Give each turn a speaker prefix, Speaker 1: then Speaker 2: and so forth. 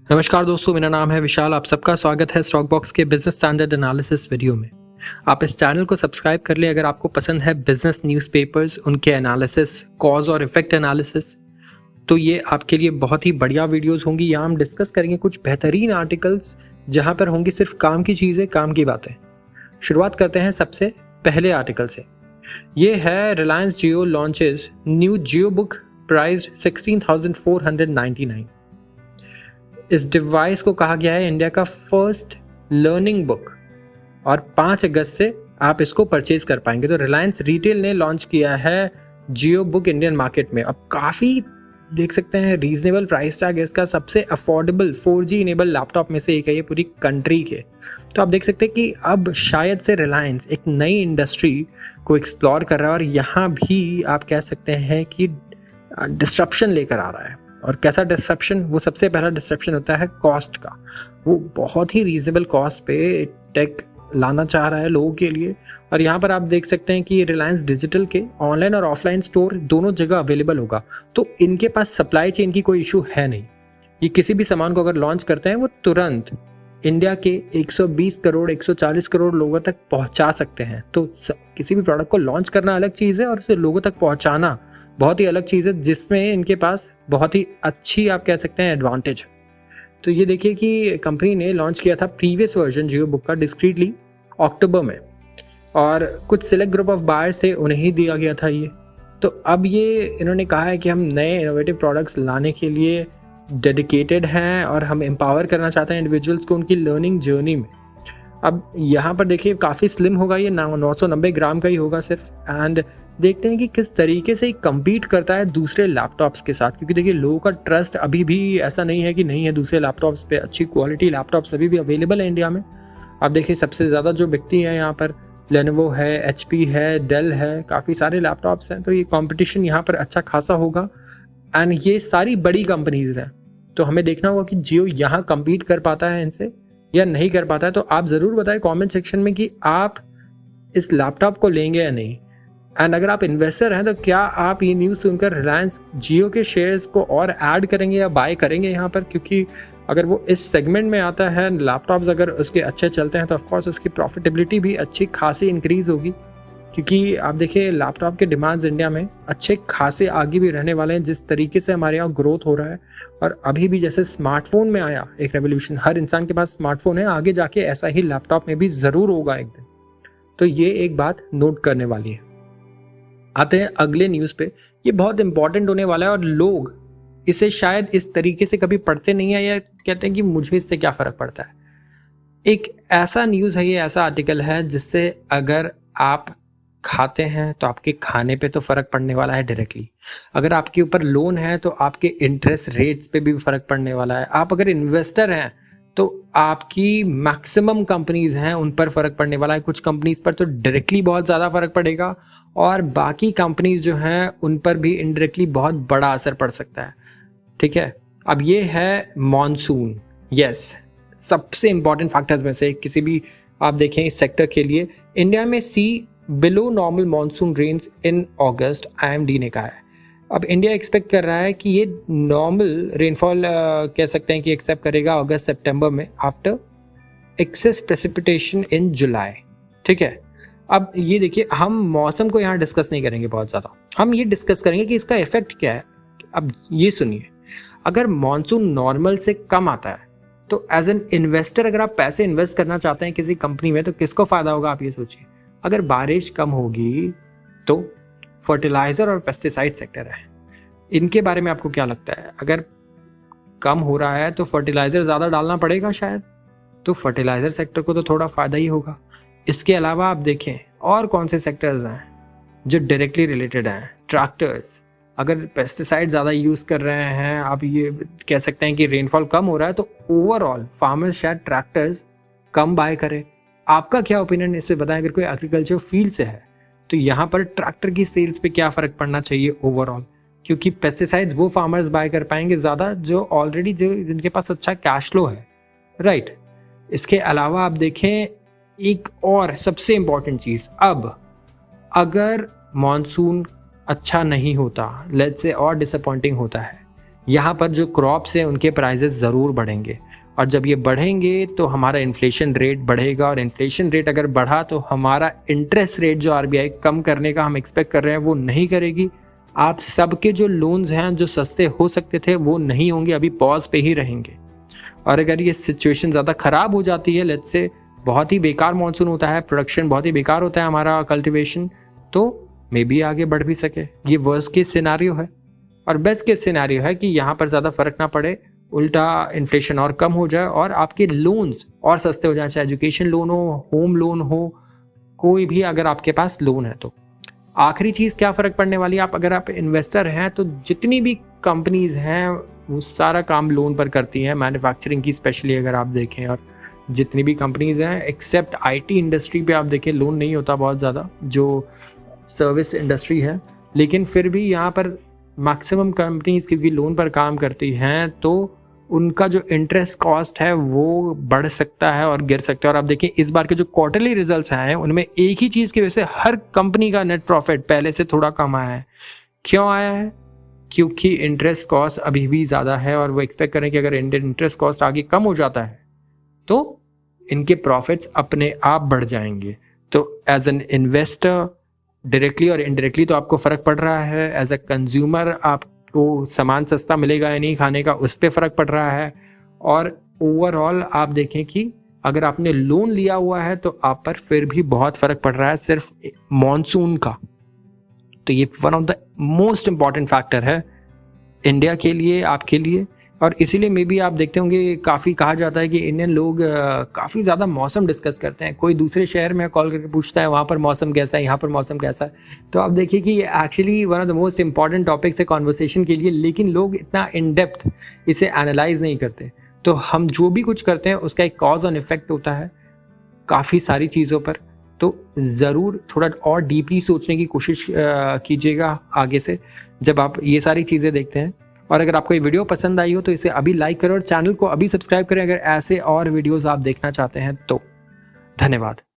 Speaker 1: नमस्कार दोस्तों, मेरा नाम है विशाल। आप सबका स्वागत है स्टॉक बॉक्स के बिजनेस स्टैंडर्ड एनालिसिस वीडियो में। आप इस चैनल को सब्सक्राइब कर लें अगर आपको पसंद है बिजनेस न्यूज़पेपर्स, उनके एनालिसिस, कॉज और इफेक्ट एनालिसिस। तो ये आपके लिए बहुत ही बढ़िया वीडियोस होंगी। यहाँ हम डिस्कस करेंगे कुछ बेहतरीन आर्टिकल्स जहाँ पर होंगी सिर्फ काम की चीज़ें, काम की बातें। शुरुआत करते हैं सबसे पहले आर्टिकल से। ये है रिलायंस जियो लॉन्चेस न्यू जियो बुक प्राइस 16,499। इस डिवाइस को कहा गया है इंडिया का फर्स्ट लर्निंग बुक और 5 अगस्त से आप इसको परचेज कर पाएंगे। तो रिलायंस रिटेल ने लॉन्च किया है जियो बुक इंडियन मार्केट में। अब काफ़ी देख सकते हैं रीजनेबल प्राइस टैग है इसका। सबसे अफोर्डेबल 4G इनेबल लैपटॉप में से एक है ये पूरी कंट्री के। तो आप देख सकते हैं कि अब शायद से रिलायंस एक नई इंडस्ट्री को एक्सप्लोर कर रहा है और यहाँ भी आप कह सकते हैं कि डिस्ट्रप्शन लेकर आ रहा है। और कैसा डिस्ट्रप्शन? वो सबसे पहला डिस्ट्रप्शन होता है कॉस्ट का। वो बहुत ही रीजनेबल कॉस्ट पे टेक लाना चाह रहा है लोगों के लिए। और यहाँ पर आप देख सकते हैं कि रिलायंस डिजिटल के ऑनलाइन और ऑफलाइन स्टोर दोनों जगह अवेलेबल होगा। तो इनके पास सप्लाई चेन की कोई इशू है नहीं। ये किसी भी सामान को अगर लॉन्च करते हैं वो तुरंत इंडिया के 120 करोड़ 140 करोड़ लोगों तक पहुँचा सकते हैं। तो किसी भी प्रोडक्ट को लॉन्च करना अलग चीज़ है और उसे लोगों तक पहुँचाना बहुत ही अलग चीज़ है, जिसमें इनके पास बहुत ही अच्छी आप कह सकते हैं एडवांटेज। तो ये देखिए कि कंपनी ने लॉन्च किया था प्रीवियस वर्जन जियो बुक का डिस्क्रीटली अक्टूबर में और कुछ सिलेक्ट ग्रुप ऑफ बायर्स थे, उन्हें ही दिया गया था ये। तो अब ये इन्होंने कहा है कि हम नए इनोवेटिव प्रोडक्ट्स लाने के लिए डेडिकेटेड हैं और हम एम्पावर करना चाहते हैं इंडिविजुअल्स को उनकी लर्निंग जर्नी में। अब यहाँ पर देखिए काफ़ी स्लिम होगा ये, 990 ग्राम का ही होगा सिर्फ। एंड देखते हैं कि किस तरीके से कम्पीट करता है दूसरे लैपटॉप्स के साथ, क्योंकि देखिए लोगों का ट्रस्ट अभी भी ऐसा नहीं है कि नहीं है दूसरे लैपटॉप्स पे। अच्छी क्वालिटी लैपटॉप्स अभी भी अवेलेबल है इंडिया में। आप देखिए सबसे ज़्यादा जो बिकती है यहाँ पर लेनोवो है, HP है, डेल है, काफ़ी सारे लैपटॉप्स हैं। तो ये कंपटीशन यहाँ पर अच्छा खासा होगा एंड ये सारी बड़ी कंपनीज हैं। तो हमें देखना होगा कि जियो यहाँ कम्पीट कर पाता है इनसे या नहीं कर पाता है। तो आप ज़रूर बताएं कमेंट सेक्शन में कि आप इस लैपटॉप को लेंगे या नहीं। एंड अगर आप इन्वेस्टर हैं तो क्या आप ये न्यूज़ सुनकर रिलायंस जियो के शेयर्स को और ऐड करेंगे या बाय करेंगे यहाँ पर? क्योंकि अगर वो इस सेगमेंट में आता है, लैपटॉप्स अगर उसके अच्छे चलते हैं तो ऑफकोर्स उसकी प्रॉफिटेबिलिटी भी अच्छी खासी इंक्रीज़ होगी। क्योंकि आप देखिए लैपटॉप के डिमांड्स इंडिया में अच्छे खासे आगे भी रहने वाले हैं, जिस तरीके से हमारे यहाँ ग्रोथ हो रहा है। और अभी भी जैसे स्मार्टफोन में आया एक रेवोल्यूशन, हर इंसान के पास स्मार्टफोन है, आगे जाके ऐसा ही लैपटॉप में भी ज़रूर होगा एक दिन। तो ये एक बात नोट करने वाली है। आते हैं अगले न्यूज़ पे। ये बहुत इंपॉर्टेंट होने वाला है और लोग इसे शायद इस तरीके से कभी पढ़ते नहीं है या कहते हैं कि मुझे इससे क्या फ़र्क पड़ता है। एक ऐसा न्यूज़ है, ये ऐसा आर्टिकल है जिससे अगर आप खाते हैं तो आपके खाने पे तो फ़र्क पड़ने वाला है डायरेक्टली। अगर आपके ऊपर लोन है तो आपके इंटरेस्ट रेट्स पे भी फ़र्क पड़ने वाला है। आप अगर इन्वेस्टर हैं तो आपकी मैक्सिमम कंपनीज़ हैं उन पर फ़र्क पड़ने वाला है। कुछ कंपनीज़ पर तो डायरेक्टली बहुत ज़्यादा फ़र्क पड़ेगा और बाकी कंपनीज़ जो हैं उन पर भी इनडायरेक्टली बहुत बड़ा असर पड़ सकता है। ठीक है, अब ये है मॉनसून। यस, सबसे इम्पॉर्टेंट फैक्टर्स में से किसी भी आप देखें इस सेक्टर के लिए, इंडिया में see below normal monsoon rains in August, IMD ने कहा है। अब इंडिया एक्सपेक्ट कर रहा है कि ये नॉर्मल रेनफॉल कह सकते हैं कि एक्सेप्ट करेगा अगस्त सितंबर में आफ्टर एक्सेस प्रेसिपिटेशन इन जुलाई। ठीक है, अब ये देखिए हम मौसम को यहाँ डिस्कस नहीं करेंगे बहुत ज़्यादा, हम ये डिस्कस करेंगे कि इसका इफेक्ट क्या है। अब ये सुनिए, अगर मॉनसून नॉर्मल से कम आता है तो एज एन इन्वेस्टर अगर आप पैसे इन्वेस्ट करना चाहते हैं किसी कंपनी में तो किसको फ़ायदा होगा आप ये सोचिए। अगर बारिश कम होगी तो फर्टिलाइज़र और पेस्टिसाइड सेक्टर है, इनके बारे में आपको क्या लगता है? अगर कम हो रहा है तो फर्टिलाइज़र ज़्यादा डालना पड़ेगा शायद, तो फर्टिलाइज़र सेक्टर को तो थोड़ा फ़ायदा ही होगा। इसके अलावा आप देखें और कौन से सेक्टर्स हैं जो डायरेक्टली रिलेटेड हैं। ट्रैक्टर्स, अगर पेस्टिसाइड ज़्यादा यूज़ कर रहे हैं, आप ये कह सकते हैं कि रेनफॉल कम हो रहा है तो ओवरऑल फार्मर्स शायद ट्रैक्टर्स कम बाय करें। आपका क्या ओपिनियन इससे बताएं? अगर कोई एग्रीकल्चर फील्ड से है तो यहाँ पर ट्रैक्टर की सेल्स पे क्या फ़र्क पड़ना चाहिए ओवरऑल, क्योंकि पेस्टिसाइड्स वो फार्मर्स बाय कर पाएंगे ज़्यादा जो ऑलरेडी जिनके पास अच्छा कैश फ्लो है, राइट। इसके अलावा आप देखें एक और सबसे इम्पॉर्टेंट चीज़, अब अगर मॉनसून अच्छा नहीं होता, लेट्स से और डिसअपॉइंटिंग होता है यहाँ पर जो क्रॉप्स हैं उनके प्राइजेस ज़रूर बढ़ेंगे, और जब ये बढ़ेंगे तो हमारा इन्फ्लेशन रेट बढ़ेगा, और इन्फ्लेशन रेट अगर बढ़ा तो हमारा इंटरेस्ट रेट जो आरबीआई कम करने का हम एक्सपेक्ट कर रहे हैं वो नहीं करेगी। आप सबके जो लोन्स हैं जो सस्ते हो सकते थे वो नहीं होंगे, अभी पॉज पे ही रहेंगे। और अगर ये सिचुएशन ज़्यादा ख़राब हो जाती है, लेट्स से बहुत ही बेकार मानसून होता है, प्रोडक्शन बहुत ही बेकार होता है हमारा कल्टीवेशन, तो मे बी आगे बढ़ भी सके। ये वर्स्ट केस सिनेरियो है। और बेस्ट केस सिनेरियो है कि यहाँ पर ज़्यादा फर्क ना पड़े, उल्टा इन्फ्लेशन और कम हो जाए और आपके लोन्स और सस्ते हो जाए, चाहे एजुकेशन लोन हो, होम लोन हो, कोई भी अगर आपके पास लोन है तो। आखिरी चीज़ क्या फ़र्क पड़ने वाली है, अगर आप इन्वेस्टर हैं तो जितनी भी कंपनीज़ हैं वो सारा काम लोन पर करती हैं, मैन्युफैक्चरिंग की स्पेशली अगर आप देखें, और जितनी भी कंपनीज़ हैं एक्सेप्ट आईटी इंडस्ट्री पे आप देखें लोन नहीं होता बहुत ज़्यादा, जो सर्विस इंडस्ट्री है, लेकिन फिर भी यहाँ पर मैक्सिमम कंपनीज़ क्योंकि लोन पर काम करती हैं तो उनका जो इंटरेस्ट कॉस्ट है वो बढ़ सकता है और गिर सकता है। और आप देखिए इस बार के जो क्वार्टरली रिजल्ट्स आए हैं उनमें एक ही चीज़ की वजह से हर कंपनी का नेट प्रॉफिट पहले से थोड़ा कम आया है। क्यों आया है? क्योंकि इंटरेस्ट कॉस्ट अभी भी ज़्यादा है, और वो एक्सपेक्ट करें कि अगर इंटरेस्ट कॉस्ट आगे कम हो जाता है तो इनके प्रॉफिट्स अपने आप बढ़ जाएंगे। तो एज एन इन्वेस्टर डायरेक्टली और इनडायरेक्टली तो आपको फ़र्क पड़ रहा है, एज अ कंज्यूमर आपको सामान सस्ता मिलेगा या नहीं खाने का उस पर फ़र्क पड़ रहा है, और ओवरऑल आप देखें कि अगर आपने लोन लिया हुआ है तो आप पर फिर भी बहुत फ़र्क पड़ रहा है सिर्फ मॉनसून का। तो ये one of the most important factor है इंडिया के लिए, आपके लिए। और इसीलिए मे बी आप देखते होंगे काफ़ी कहा जाता है कि इंडियन लोग काफ़ी ज़्यादा मौसम डिस्कस करते हैं। कोई दूसरे शहर में कॉल करके पूछता है वहाँ पर मौसम कैसा है, यहाँ पर मौसम कैसा है। तो आप देखिए कि actually one of the most important topics है कॉन्वर्सेशन के लिए, लेकिन लोग इतना इन डेप्थ इसे एनालाइज नहीं करते। तो हम जो भी कुछ करते हैं उसका एक कॉज और इफेक्ट होता है काफ़ी सारी चीज़ों पर। तो ज़रूर थोड़ा और डीपली सोचने की कोशिश कीजिएगा आगे से जब आप ये सारी चीज़ें देखते हैं। और अगर आपको ये वीडियो पसंद आई हो तो इसे अभी लाइक करें और चैनल को अभी सब्सक्राइब करें अगर ऐसे और वीडियोस आप देखना चाहते हैं तो। धन्यवाद।